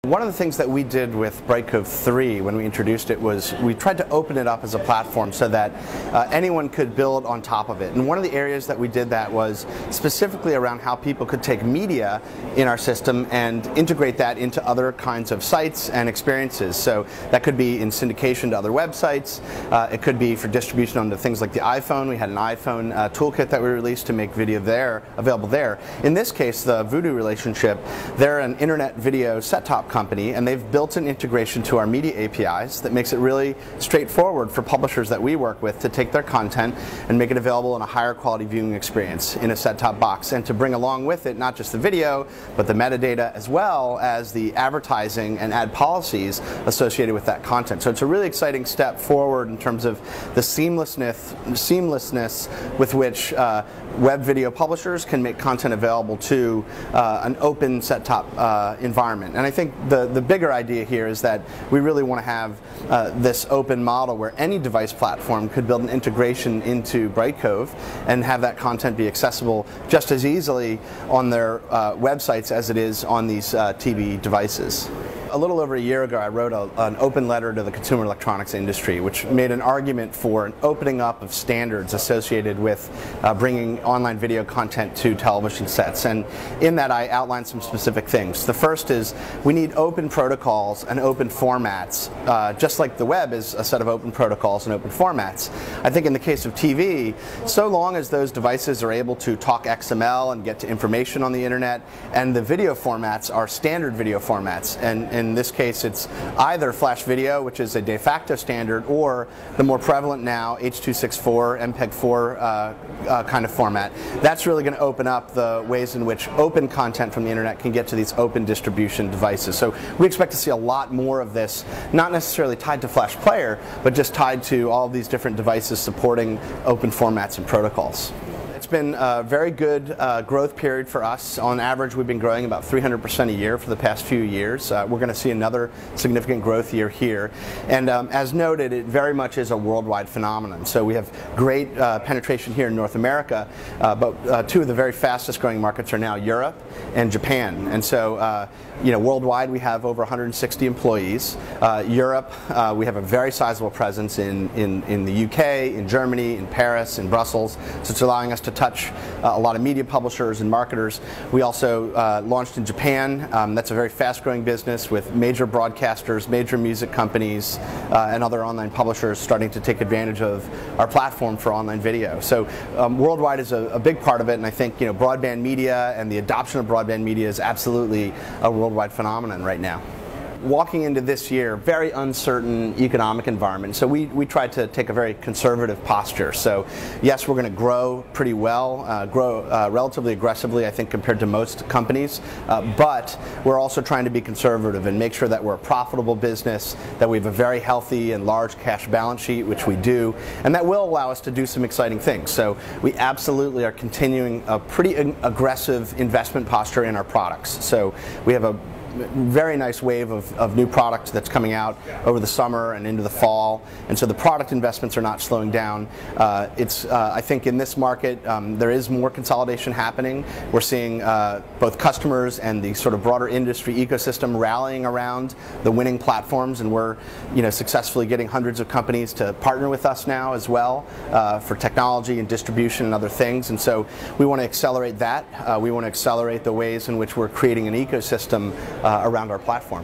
One of the things that we did with Brightcove 3 when we introduced it was we tried to open it up as a platform so that anyone could build on top of it. And one of the areas that we did that was specifically around how people could take media in our system and integrate that into other kinds of sites and experiences. So that could be in syndication to other websites. It could be for distribution onto things like the iPhone. We had an iPhone toolkit that we released to make video available there. In this case, the Vudu relationship, they're an internet video set-top company, and they've built an integration to our media APIs that makes it really straightforward for publishers that we work with to take their content and make it available in a higher quality viewing experience in a set-top box, and to bring along with it not just the video but the metadata as well as the advertising and ad policies associated with that content. So it's a really exciting step forward in terms of the seamlessness with which web video publishers can make content available to an open set-top environment. And I think the bigger idea here is that we really want to have this open model where any device platform could build an integration into Brightcove and have that content be accessible just as easily on their websites as it is on these TV devices. A little over a year ago, I wrote an open letter to the consumer electronics industry, which made an argument for an opening up of standards associated with bringing online video content to television sets. And in that, I outlined some specific things. The first is we need open protocols and open formats, just like the web is a set of open protocols and open formats. I think in the case of TV, so long as those devices are able to talk XML and get to information on the internet, and the video formats are standard video formats, and in this case it's either Flash Video, which is a de facto standard, or the more prevalent now H.264, MPEG-4 kind of format. That's really going to open up the ways in which open content from the internet can get to these open distribution devices. So we expect to see a lot more of this, not necessarily tied to Flash Player, but just tied to all of these different devices supporting open formats and protocols. It's been a very good growth period for us. On average, we've been growing about 300% a year for the past few years. We're going to see another significant growth year here. And as noted, it very much is a worldwide phenomenon. So we have great penetration here in North America, but two of the very fastest growing markets are now Europe and Japan. And so worldwide we have over 160 employees. Europe, we have a very sizable presence in the UK, in Germany, in Paris, in Brussels. So it's allowing us to touch a lot of media publishers and marketers. We also launched in Japan. That's a very fast-growing business with major broadcasters, major music companies, and other online publishers starting to take advantage of our platform for online video. So worldwide is a big part of it, and I think broadband media and the adoption of broadband media is absolutely a worldwide phenomenon right now. Walking into this year, very uncertain economic environment, so we tried to take a very conservative posture. So yes, we're going to grow pretty well, grow relatively aggressively, I think, compared to most companies, but we're also trying to be conservative and make sure that we're a profitable business, that we have a very healthy and large cash balance sheet, which we do, and that will allow us to do some exciting things. So we absolutely are continuing a pretty aggressive investment posture in our products. So we have a very nice wave of new product that's coming out over the summer and into the fall, and so the product investments are not slowing down. I think in this market there is more consolidation happening. We're seeing both customers and the sort of broader industry ecosystem rallying around the winning platforms, and we're successfully getting hundreds of companies to partner with us now as well for technology and distribution and other things, and so we want to accelerate that. We want to accelerate the ways in which we're creating an ecosystem around our platform.